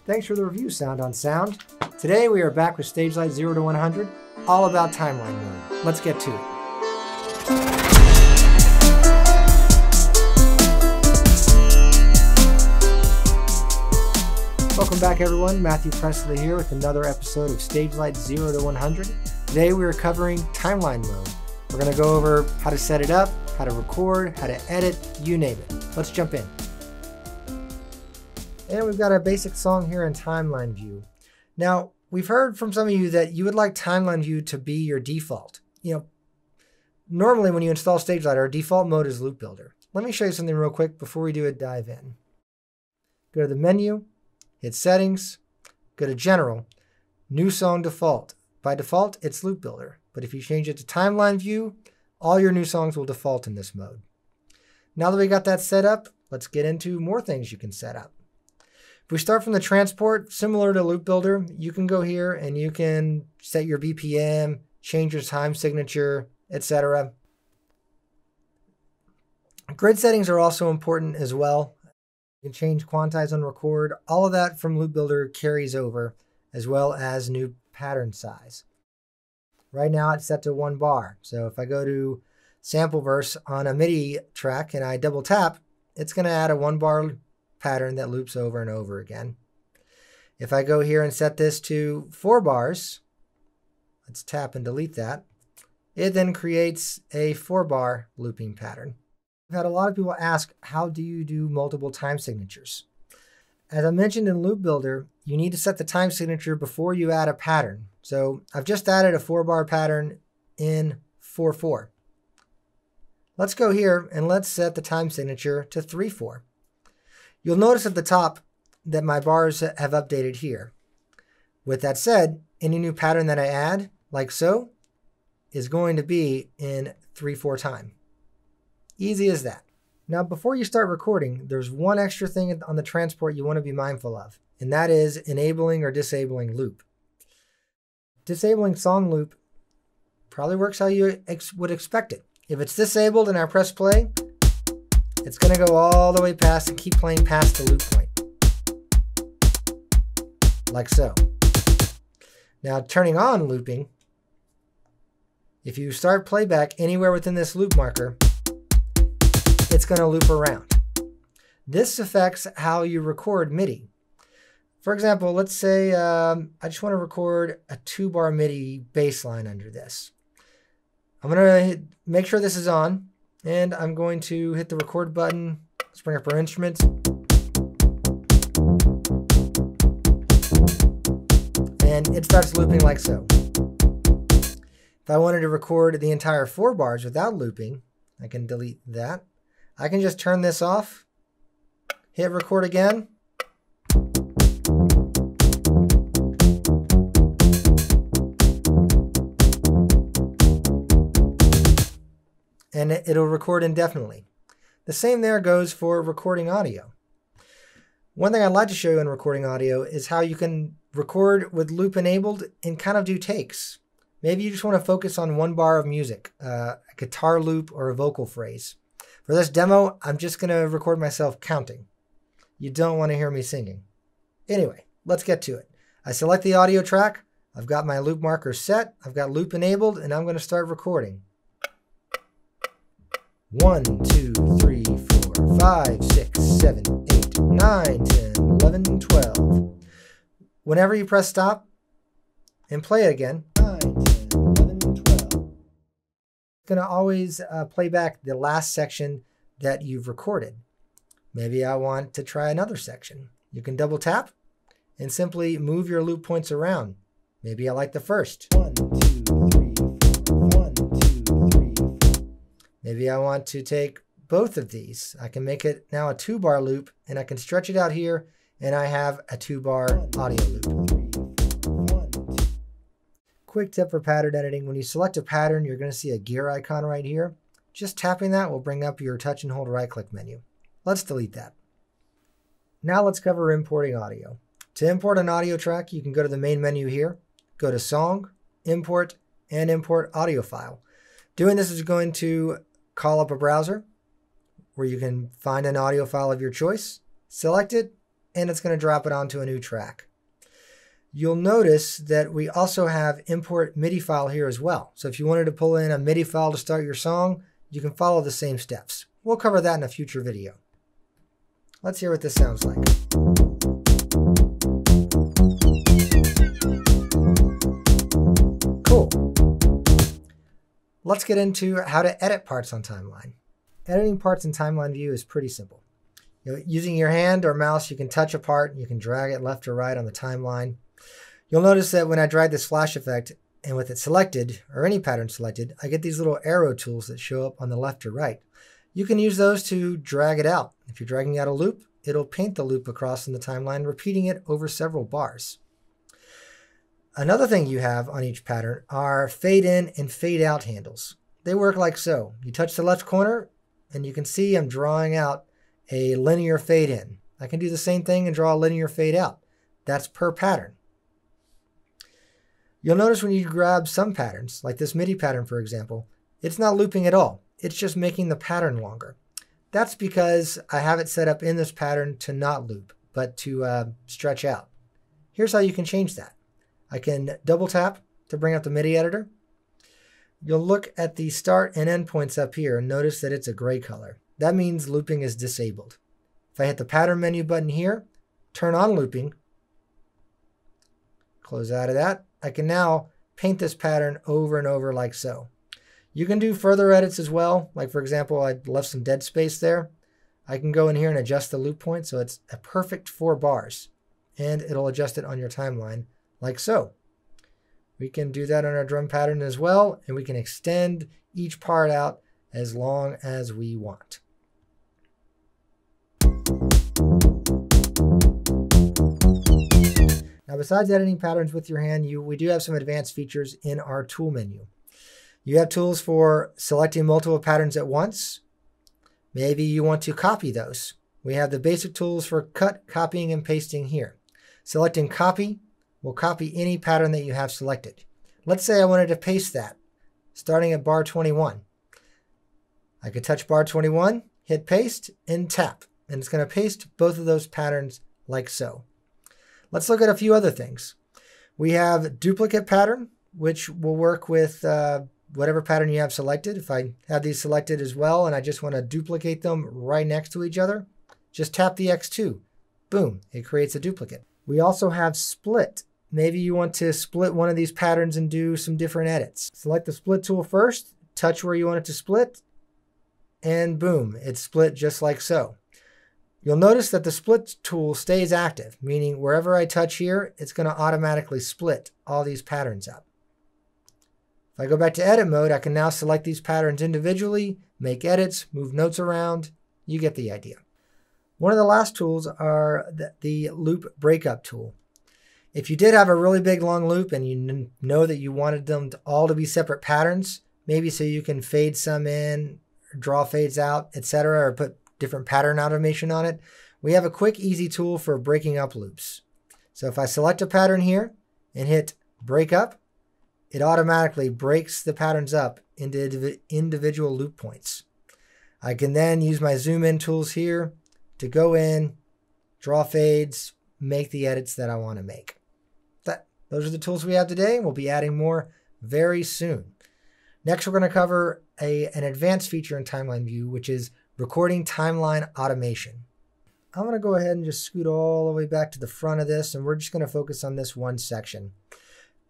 Thanks for the review, Sound on Sound. Today we are back with Stagelight 0 to 100, all about timeline mode. Let's get to it. Welcome back, everyone. Matthew Presley here with another episode of Stagelight 0 to 100. Today we are covering timeline mode. We're going to go over how to set it up, how to record, how to edit, you name it. Let's jump in. And we've got a basic song here in timeline view. Now, we've heard from some of you that you would like timeline view to be your default. Normally when you install Stagelight, our default mode is Loop Builder. Let me show you something real quick before we do a dive in. Go to the menu, hit Settings, go to General, New Song Default. By default, it's Loop Builder. But if you change it to timeline view, all your new songs will default in this mode. Now that we got that set up, let's get into more things you can set up. If we start from the transport, similar to Loop Builder, you can go here and you can set your BPM, change your time signature, etc. Grid settings are also important as well. You can change quantize on record. All of that from Loop Builder carries over, as well as new pattern size. Right now it's set to 1 bar. So if I go to sample verse on a MIDI track and I double tap, it's going to add a 1 bar pattern that loops over and over again. If I go here and set this to 4 bars, let's tap and delete that, it then creates a 4 bar looping pattern. I've had a lot of people ask, how do you do multiple time signatures? As I mentioned in Loop Builder, you need to set the time signature before you add a pattern. So I've just added a 4 bar pattern in 4/4. Let's go here and let's set the time signature to 3/4. You'll notice at the top that my bars have updated here. With that said, any new pattern that I add, like so, is going to be in 3/4 time. Easy as that. Now, before you start recording, there's one extra thing on the transport you want to be mindful of, and that is enabling or disabling loop. Disabling song loop probably works how you would expect it. If it's disabled and I press play, it's going to go all the way past and keep playing past the loop point. Like so. Now, turning on looping, if you start playback anywhere within this loop marker, it's going to loop around. This affects how you record MIDI. For example, let's say I just want to record a 2 bar MIDI bass line under this. I'm going to make sure this is on, and I'm going to hit the record button. Let's bring up our instruments. And it starts looping like so. If I wanted to record the entire 4 bars without looping, I can delete that. I can just turn this off, hit record again, and it'll record indefinitely. The same there goes for recording audio. One thing I'd like to show you in recording audio is how you can record with loop enabled and kind of do takes. Maybe you just want to focus on 1 bar of music, a guitar loop or a vocal phrase. For this demo, I'm just going to record myself counting. You don't want to hear me singing. Anyway, let's get to it. I select the audio track. I've got my loop marker set. I've got loop enabled, and I'm going to start recording. 1, 2, 3, 4, 5, 6, 7, 8, 9, 10, 11, 12. Whenever you press stop and play it again, 9, 10, 11, 12. It's going to always play back the last section that you've recorded. Maybe I want to try another section. You can double tap and simply move your loop points around. Maybe I like the first. 1, 2, 3, 4. 1, 2, 3, 4. Maybe I want to take both of these. I can make it now a 2 bar loop, and I can stretch it out here, and I have a 2 bar audio loop. 3, 4, 1, 2. Quick tip for pattern editing. When you select a pattern, you're going to see a gear icon right here. Just tapping that will bring up your touch and hold right click menu. Let's delete that. Now let's cover importing audio. To import an audio track, you can go to the main menu here, go to Song, Import, and Import Audio File. Doing this is going to call up a browser where you can find an audio file of your choice, select it, and it's going to drop it onto a new track. You'll notice that we also have import MIDI file here as well. So if you wanted to pull in a MIDI file to start your song, you can follow the same steps. We'll cover that in a future video. Let's hear what this sounds like. Cool. Let's get into how to edit parts on Timeline. Editing parts in Timeline View is pretty simple. Using your hand or mouse, you can touch a part and you can drag it left or right on the timeline. You'll notice that when I drag this flash effect and with it selected, or any pattern selected, I get these little arrow tools that show up on the left or right. You can use those to drag it out. If you're dragging out a loop, it'll paint the loop across in the timeline, repeating it over several bars. Another thing you have on each pattern are fade in and fade out handles. They work like so. You touch the left corner and you can see I'm drawing out a linear fade in. I can do the same thing and draw a linear fade out. That's per pattern. You'll notice when you grab some patterns, like this MIDI pattern for example, it's not looping at all. It's just making the pattern longer. That's because I have it set up in this pattern to not loop, but to stretch out. Here's how you can change that. I can double tap to bring up the Midi Editor. You'll look at the start and end points up here and notice that it's a gray color. That means looping is disabled. If I hit the pattern menu button here, turn on looping, close out of that, I can now paint this pattern over and over like so. You can do further edits as well. Like for example, I left some dead space there. I can go in here and adjust the loop point so it's a perfect 4 bars. And it'll adjust it on your timeline like so. We can do that on our drum pattern as well, and we can extend each part out as long as we want. Now, besides editing patterns with your hand, we do have some advanced features in our tool menu. You have tools for selecting multiple patterns at once. Maybe you want to copy those. We have the basic tools for cut, copying, and pasting here. Selecting copy will copy any pattern that you have selected. Let's say I wanted to paste that, starting at bar 21. I could touch bar 21, hit paste, and tap. And it's going to paste both of those patterns like so. Let's look at a few other things. We have duplicate pattern, which will work with whatever pattern you have selected. If I have these selected as well and I just want to duplicate them right next to each other, just tap the X2. Boom, it creates a duplicate. We also have split. Maybe you want to split one of these patterns and do some different edits. Select the split tool first, touch where you want it to split, and boom, it's split just like so. You'll notice that the split tool stays active, meaning wherever I touch here, it's going to automatically split all these patterns up. If I go back to edit mode, I can now select these patterns individually, make edits, move notes around. You get the idea. One of the last tools are the loop breakup tool. If you did have a really big long loop and you know that you wanted them all to be separate patterns, maybe so you can fade some in, draw fades out, etc., or put different pattern automation on it, we have a quick, easy tool for breaking up loops. So if I select a pattern here and hit break up, it automatically breaks the patterns up into individual loop points. I can then use my zoom in tools here to go in, draw fades, make the edits that I want to make. Those are the tools we have today. We'll be adding more very soon. Next, we're going to cover an advanced feature in Timeline View, which is recording timeline automation. I'm going to go ahead and just scoot all the way back to the front of this, and we're just going to focus on this one section.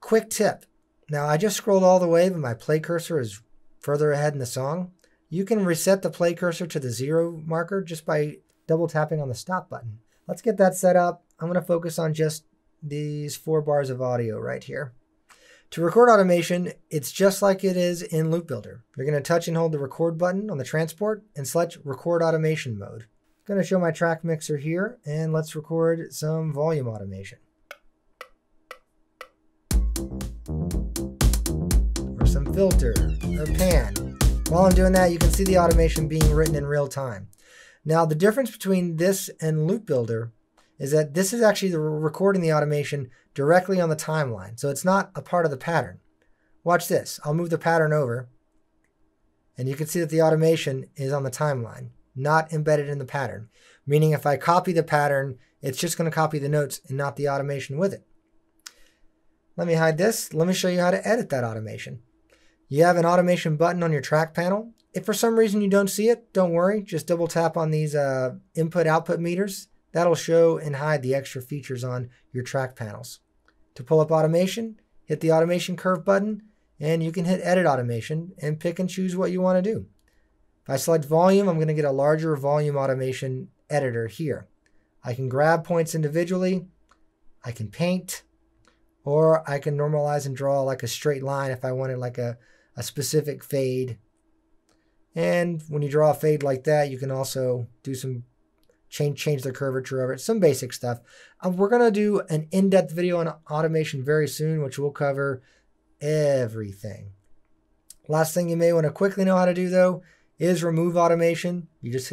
Quick tip. Now, I just scrolled all the way, but my play cursor is further ahead in the song. You can reset the play cursor to the 0 marker just by double tapping on the stop button. Let's get that set up. I'm going to focus on just these 4 bars of audio right here. To record automation, it's just like it is in Loop Builder. You're going to touch and hold the record button on the transport and select record automation mode. I'm going to show my track mixer here, and let's record some volume automation. Or some filter or pan. While I'm doing that, you can see the automation being written in real time. Now, the difference between this and Loop Builder is that this is actually recording the automation directly on the timeline. So it's not a part of the pattern. Watch this. I'll move the pattern over, and you can see that the automation is on the timeline, not embedded in the pattern. Meaning if I copy the pattern It's just going to copy the notes and not the automation with it. Let me hide this. Let me show you how to edit that automation. You have an automation button on your track panel. If for some reason you don't see it, don't worry. Just double tap on these input-output meters. That'll show and hide the extra features on your track panels. To pull up automation, hit the automation curve button, and you can hit edit automation and pick and choose what you want to do. If I select volume, I'm going to get a larger volume automation editor here. I can grab points individually, I can paint, or I can normalize and draw like a straight line if I wanted like a specific fade. And when you draw a fade like that, you can also do some change the curvature of it, some basic stuff. We're going to do an in-depth video on automation very soon, which will cover everything. Last thing you may want to quickly know how to do though is remove automation. You just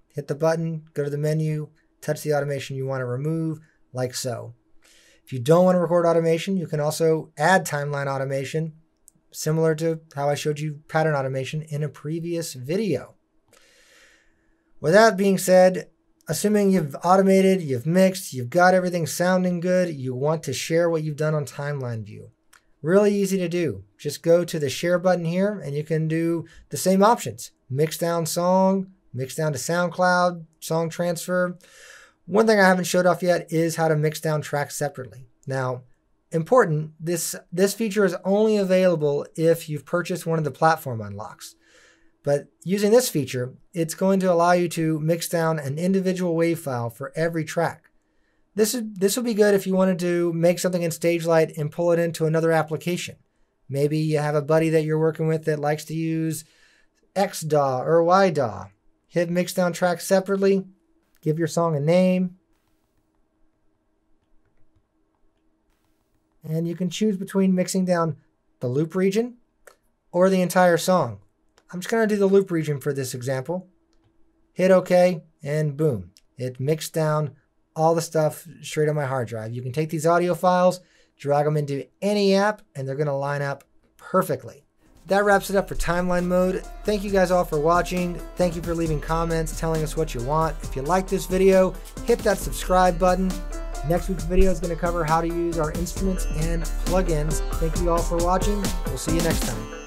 hit the button, go to the menu, touch the automation you want to remove, like so. If you don't want to record automation, you can also add timeline automation, similar to how I showed you pattern automation in a previous video. With that being said, assuming you've automated, you've mixed, you've got everything sounding good, you want to share what you've done on Timeline View. Really easy to do. Just go to the share button here and you can do the same options. Mix down song, mix down to SoundCloud, song transfer. One thing I haven't showed off yet is how to mix down tracks separately. Now, important, this feature is only available if you've purchased one of the platform unlocks. But using this feature, it's going to allow you to mix down an individual WAV file for every track. This will be good if you wanted to make something in Stagelight and pull it into another application. Maybe you have a buddy that you're working with that likes to use XDAW or YDAW. Hit mix down tracks separately, give your song a name, and you can choose between mixing down the loop region or the entire song. I'm just going to do the loop region for this example. Hit OK, and boom. It mixed down all the stuff straight on my hard drive. You can take these audio files, drag them into any app, and they're going to line up perfectly. That wraps it up for timeline mode. Thank you guys all for watching. Thank you for leaving comments, telling us what you want. If you like this video, hit that subscribe button. Next week's video is going to cover how to use our instruments and plugins. Thank you all for watching. We'll see you next time.